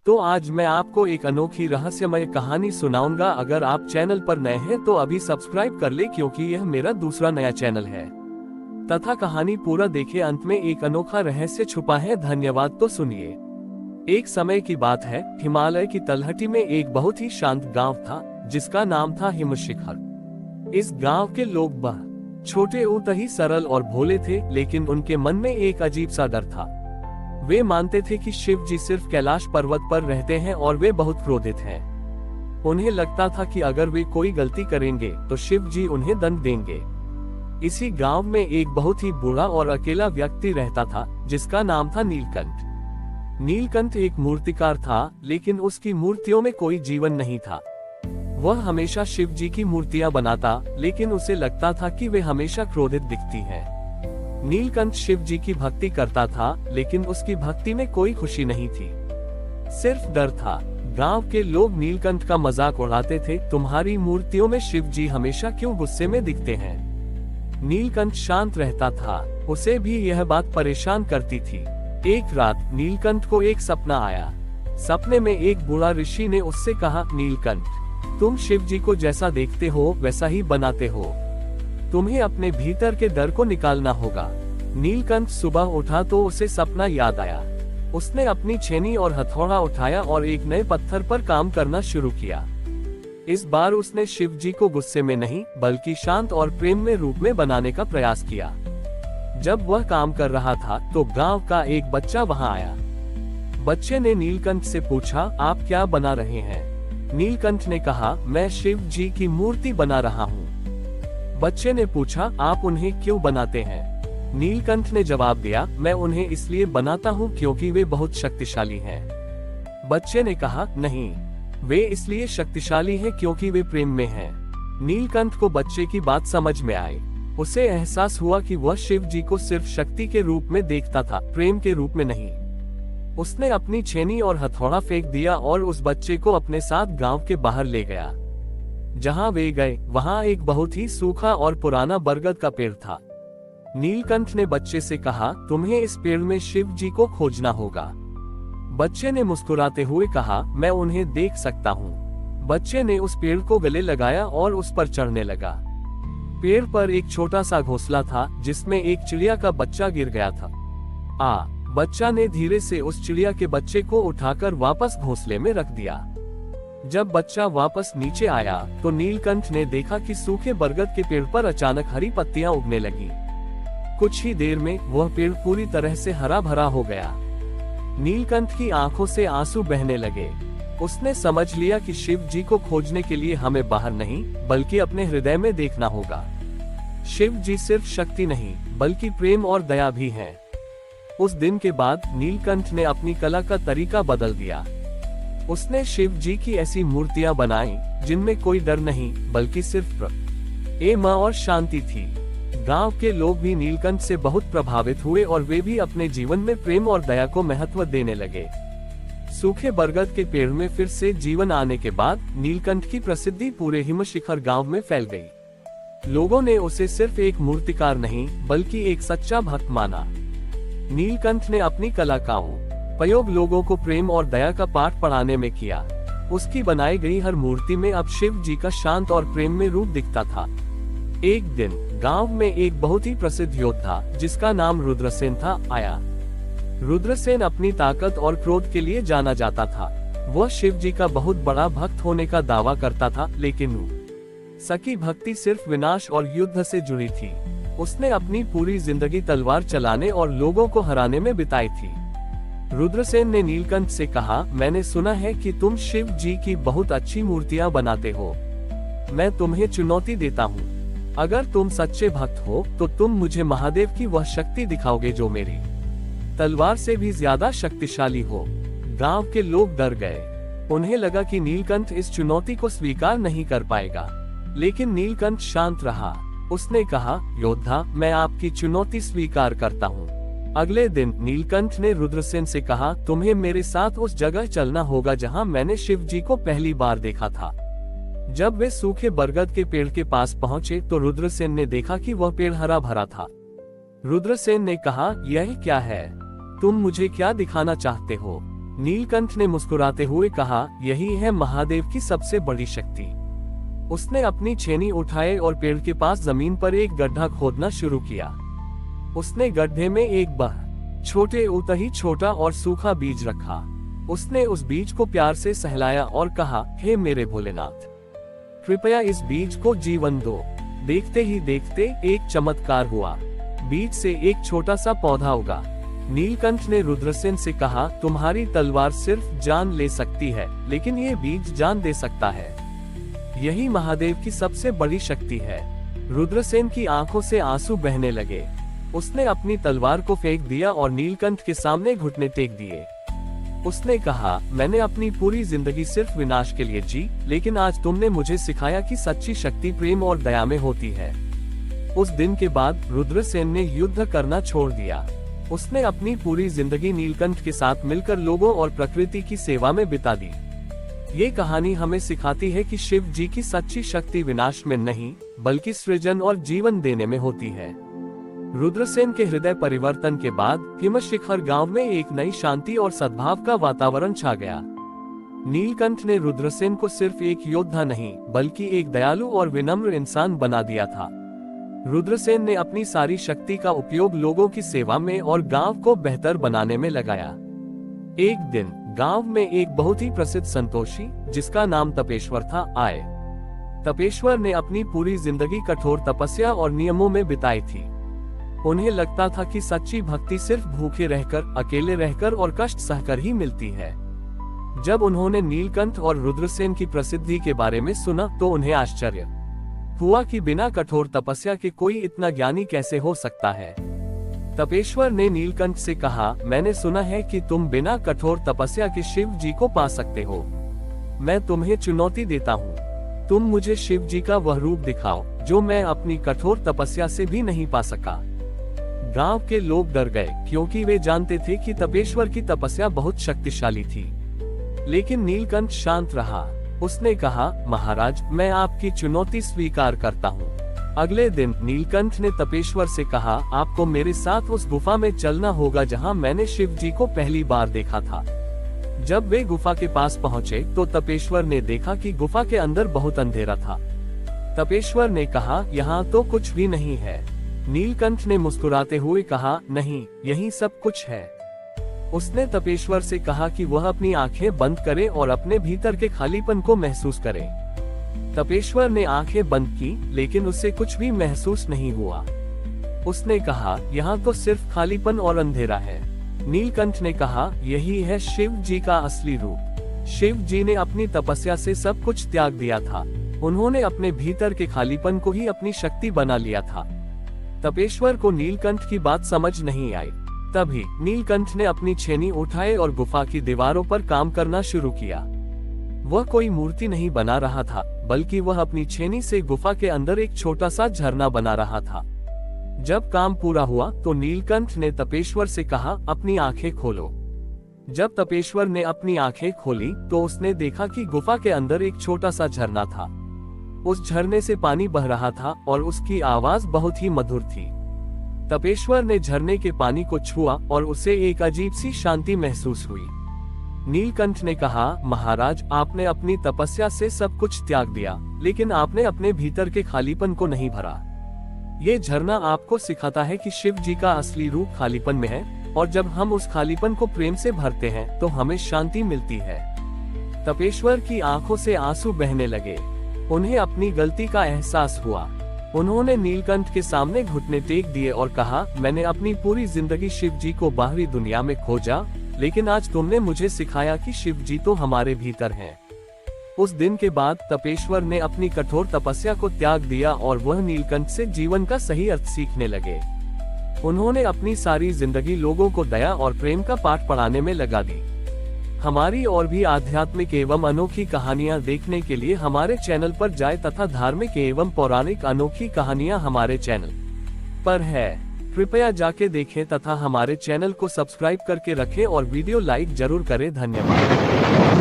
तो आज मैं आपको एक अनोखी रहस्यमय कहानी सुनाऊंगा। अगर आप चैनल पर नए हैं तो अभी सब्सक्राइब कर ले, क्योंकि यह मेरा दूसरा नया चैनल है। तथा कहानी पूरा देखे, अंत में एक अनोखा रहस्य छुपा है। धन्यवाद। तो सुनिए। एक समय की बात है, हिमालय की तलहटी में एक बहुत ही शांत गांव था, जिसका नाम था हिमशिखर। इस गांव के लोग छोटे उत ही सरल और भोले थे, लेकिन उनके मन में एक अजीब सा डर था। वे मानते थे कि शिव जी सिर्फ कैलाश पर्वत पर रहते हैं और वे बहुत क्रोधित हैं। उन्हें लगता था कि अगर वे कोई गलती करेंगे तो शिव जी उन्हें दंड देंगे। इसी गांव में एक बहुत ही बूढ़ा और अकेला व्यक्ति रहता था, जिसका नाम था नीलकंठ। नीलकंठ एक मूर्तिकार था, लेकिन उसकी मूर्तियों में कोई जीवन नहीं था। वह हमेशा शिव जी की मूर्तियां बनाता, लेकिन उसे लगता था कि वे हमेशा क्रोधित दिखती हैं। नीलकंठ शिव जी की भक्ति करता था, लेकिन उसकी भक्ति में कोई खुशी नहीं थी, सिर्फ डर था। गांव के लोग नीलकंठ का मजाक उड़ाते थे, तुम्हारी मूर्तियों में शिव जी हमेशा क्यों गुस्से में दिखते हैं। नीलकंठ शांत रहता था, उसे भी यह बात परेशान करती थी। एक रात नीलकंठ को एक सपना आया। सपने में एक बूढ़ा ऋषि ने उससे कहा, नीलकंठ, तुम शिव जी को जैसा देखते हो वैसा ही बनाते हो। तुम्हें अपने भीतर के डर को निकालना होगा। नीलकंठ सुबह उठा तो उसे सपना याद आया। उसने अपनी छेनी और हथौड़ा उठाया और एक नए पत्थर पर काम करना शुरू किया। इस बार उसने शिव जी को गुस्से में नहीं, बल्कि शांत और प्रेम में रूप में बनाने का प्रयास किया। जब वह काम कर रहा था तो गांव का एक बच्चा वहां आया। बच्चे ने नीलकंठ से पूछा, आप क्या बना रहे हैं। नीलकंठ ने कहा, मैं शिव जी की मूर्ति बना रहा हूँ। बच्चे ने पूछा, आप उन्हें क्यों बनाते हैं। नीलकंठ ने जवाब दिया, मैं उन्हें इसलिए बनाता हूँ क्योंकि वे बहुत शक्तिशाली हैं। बच्चे ने कहा, नहीं, वे इसलिए शक्तिशाली हैं क्योंकि वे प्रेम में हैं। नीलकंठ को बच्चे की बात समझ में आई। उसे एहसास हुआ कि वह शिव जी को सिर्फ शक्ति के रूप में देखता था, प्रेम के रूप में नहीं। उसने अपनी छेनी और हथौड़ा फेंक दिया और उस बच्चे को अपने साथ गांव के बाहर ले गया। जहां वे गए वहां एक बहुत ही सूखा और पुराना बरगद का पेड़ था। नीलकंठ ने बच्चे से कहा, तुम्हें इस पेड़ में शिव जी को खोजना होगा। बच्चे ने मुस्कुराते हुए कहा, मैं उन्हें देख सकता हूँ। बच्चे ने उस पेड़ को गले लगाया और उस पर चढ़ने लगा। पेड़ पर एक छोटा सा घोंसला था, जिसमें एक चिड़िया का बच्चा गिर गया था। बच्चा ने धीरे से उस चिड़िया के बच्चे को उठाकर वापस घोंसले में रख दिया। जब बच्चा वापस नीचे आया तो नीलकंठ ने देखा कि सूखे बरगद के पेड़ पर अचानक हरी पत्तियां उगने लगी। कुछ ही देर में वह पेड़ पूरी तरह से हरा भरा हो गया। नीलकंठ की आंखों से आंसू बहने लगे। उसने समझ लिया कि शिव जी को खोजने के लिए हमें बाहर नहीं, बल्कि अपने हृदय में देखना होगा। शिव जी सिर्फ शक्ति नहीं, बल्कि प्रेम और दया भी हैं। उस दिन के बाद नीलकंठ ने अपनी कला का तरीका बदल दिया। उसने शिव जी की ऐसी मूर्तियां बनाई जिनमें कोई डर नहीं, बल्कि सिर्फ प्रेम और शांति थी। गांव के लोग भी नीलकंठ से बहुत प्रभावित हुए और वे भी अपने जीवन में प्रेम और दया को महत्व देने लगे। सूखे बरगद के पेड़ में फिर से जीवन आने के बाद नीलकंठ की प्रसिद्धि पूरे हिमशिखर गांव में फैल गई। लोगों ने उसे सिर्फ एक मूर्तिकार नहीं, बल्कि एक सच्चा भक्त माना। नीलकंठ ने अपनी कला का उपयोग लोगों को प्रेम और दया का पाठ पढ़ाने में किया। उसकी बनाई गई हर मूर्ति में अब शिव जी का शांत और प्रेम में रूप दिखता था। एक दिन गांव में एक बहुत ही प्रसिद्ध योद्धा, जिसका नाम रुद्रसेन था, आया। रुद्रसेन अपनी ताकत और क्रोध के लिए जाना जाता था। वह शिव जी का बहुत बड़ा भक्त होने का दावा करता था, लेकिन उसकी भक्ति सिर्फ विनाश और युद्ध से जुड़ी थी। उसने अपनी पूरी जिंदगी तलवार चलाने और लोगों को हराने में बिताई थी। रुद्रसेन ने नीलकंठ से कहा, मैंने सुना है कि तुम शिव जी की बहुत अच्छी मूर्तियां बनाते हो। मैं तुम्हें चुनौती देता हूँ। अगर तुम सच्चे भक्त हो तो तुम मुझे महादेव की वह शक्ति दिखाओगे जो मेरी तलवार से भी ज्यादा शक्तिशाली हो। गांव के लोग डर गए। उन्हें लगा कि नीलकंठ इस चुनौती को स्वीकार नहीं कर पाएगा, लेकिन नीलकंठ शांत रहा। उसने कहा, योद्धा, मैं आपकी चुनौती स्वीकार करता हूँ। अगले दिन नीलकंठ ने रुद्रसेन से कहा, तुम्हें मेरे साथ उस जगह चलना होगा जहां मैंने शिव जी को पहली बार देखा था। जब वे सूखे बरगद के पेड़ के पास पहुंचे तो रुद्रसेन ने देखा कि वह पेड़ हरा भरा था। रुद्रसेन ने कहा, यह क्या है? तुम मुझे क्या दिखाना चाहते हो? नीलकंठ ने मुस्कुराते हुए कहा, यही है महादेव की सबसे बड़ी शक्ति। उसने अपनी छेनी उठाए और पेड़ के पास जमीन पर एक गड्ढा खोदना शुरू किया। उसने गड्ढे में एक छोटे उतही छोटा और सूखा बीज रखा। उसने उस बीज को प्यार से सहलाया और कहा, हे मेरे भोलेनाथ, कृपया इस बीज को जीवन दो। देखते ही देखते एक चमत्कार हुआ। बीज से एक छोटा सा पौधा उगा। नीलकंठ ने रुद्रसेन से कहा, तुम्हारी तलवार सिर्फ जान ले सकती है, लेकिन ये बीज जान दे सकता है। यही महादेव की सबसे बड़ी शक्ति है। रुद्रसेन की आंखों से आंसू बहने लगे। उसने अपनी तलवार को फेंक दिया और नीलकंठ के सामने घुटने टेक दिए। उसने कहा, मैंने अपनी पूरी जिंदगी सिर्फ विनाश के लिए जी, लेकिन आज तुमने मुझे सिखाया कि सच्ची शक्ति प्रेम और दया में होती है। उस दिन के बाद रुद्रसेन ने युद्ध करना छोड़ दिया। उसने अपनी पूरी जिंदगी नीलकंठ के साथ मिलकर लोगों और प्रकृति की सेवा में बिता दी। ये कहानी हमें सिखाती है कि शिव जी की सच्ची शक्ति विनाश में नहीं, बल्कि सृजन और जीवन देने में होती है। रुद्रसेन के हृदय परिवर्तन के बाद हिमशिखर गांव में एक नई शांति और सद्भाव का वातावरण छा गया। नीलकंठ ने रुद्रसेन को सिर्फ एक योद्धा नहीं, बल्कि एक दयालु और विनम्र इंसान बना दिया था। रुद्रसेन ने अपनी सारी शक्ति का उपयोग लोगों की सेवा में और गांव को बेहतर बनाने में लगाया। एक दिन गांव में एक बहुत ही प्रसिद्ध संतोषी, जिसका नाम तपेश्वर था, आए। तपेश्वर ने अपनी पूरी जिंदगी कठोर तपस्या और नियमों में बिताई थी। उन्हें लगता था कि सच्ची भक्ति सिर्फ भूखे रहकर, अकेले रहकर और कष्ट सहकर ही मिलती है। जब उन्होंने नीलकंठ और रुद्रसेन की प्रसिद्धि के बारे में सुना तो उन्हें आश्चर्य हुआ कि बिना कठोर तपस्या के कोई इतना ज्ञानी कैसे हो सकता है। तपेश्वर ने नीलकंठ से कहा, मैंने सुना है कि तुम बिना कठोर तपस्या के शिव जी को पा सकते हो। मैं तुम्हें चुनौती देता हूँ। तुम मुझे शिव जी का वह रूप दिखाओ जो मैं अपनी कठोर तपस्या से भी नहीं पा सका। गांव के लोग डर गए, क्योंकि वे जानते थे कि तपेश्वर की तपस्या बहुत शक्तिशाली थी। लेकिन नीलकंठ शांत रहा। उसने कहा, महाराज, मैं आपकी चुनौती स्वीकार करता हूँ। अगले दिन नीलकंठ ने तपेश्वर से कहा, आपको मेरे साथ उस गुफा में चलना होगा जहाँ मैंने शिव जी को पहली बार देखा था। जब वे गुफा के पास पहुँचे तो तपेश्वर ने देखा कि गुफा के अंदर बहुत अंधेरा था। तपेश्वर ने कहा, यहाँ तो कुछ भी नहीं है। नीलकंठ ने मुस्कुराते हुए कहा, नहीं, यही सब कुछ है। उसने तपेश्वर से कहा कि वह अपनी आंखें बंद करे और अपने भीतर के खालीपन को महसूस करे। तपेश्वर ने आंखें बंद की, लेकिन उसे कुछ भी महसूस नहीं हुआ। उसने कहा, यहाँ तो सिर्फ खालीपन और अंधेरा है। नीलकंठ ने कहा, यही है शिव जी का असली रूप। शिव जी ने अपनी तपस्या से सब कुछ त्याग दिया था। उन्होंने अपने भीतर के खालीपन को ही अपनी शक्ति बना लिया था। तपेश्वर को नीलकंठ की बात समझ नहीं आई। तभी नीलकंठ ने अपनी छेनी उठाई और गुफा की दीवारों पर काम करना शुरू किया। वह कोई मूर्ति नहीं बना रहा था, बल्कि वह अपनी छेनी से गुफा के अंदर एक छोटा सा झरना बना रहा था। जब काम पूरा हुआ तो नीलकंठ ने तपेश्वर से कहा, अपनी आंखें खोलो। जब तपेश्वर ने अपनी आंखें खोली तो उसने देखा कि गुफा के अंदर एक छोटा सा झरना था। उस झरने से पानी बह रहा था और उसकी आवाज बहुत ही मधुर थी। तपेश्वर ने झरने के पानी को छुआ और उसे एक अजीब सी शांति महसूस हुई। नीलकंठ ने कहा, महाराज, आपने अपनी तपस्या से सब कुछ त्याग दिया, लेकिन आपने अपने भीतर के खालीपन को नहीं भरा। ये झरना आपको सिखाता है कि शिव जी का असली रूप खालीपन में है, और जब हम उस खालीपन को प्रेम से भरते हैं तो हमें शांति मिलती है। तपेश्वर की आंखों से आंसू बहने लगे। उन्हें अपनी गलती का एहसास हुआ। उन्होंने नीलकंठ के सामने घुटने टेक दिए और कहा, मैंने अपनी पूरी जिंदगी शिव जी को बाहरी दुनिया में खोजा, लेकिन आज तुमने मुझे सिखाया कि शिव जी तो हमारे भीतर हैं। उस दिन के बाद तपेश्वर ने अपनी कठोर तपस्या को त्याग दिया और वह नीलकंठ से जीवन का सही अर्थ सीखने लगे। उन्होंने अपनी सारी जिंदगी लोगों को दया और प्रेम का पाठ पढ़ाने में लगा दी। हमारी और भी आध्यात्मिक एवं अनोखी कहानियां देखने के लिए हमारे चैनल पर जाएं तथा धार्मिक एवं पौराणिक अनोखी कहानियां हमारे चैनल पर है। कृपया जाके देखें तथा हमारे चैनल को सब्सक्राइब करके रखें और वीडियो लाइक जरूर करें। धन्यवाद।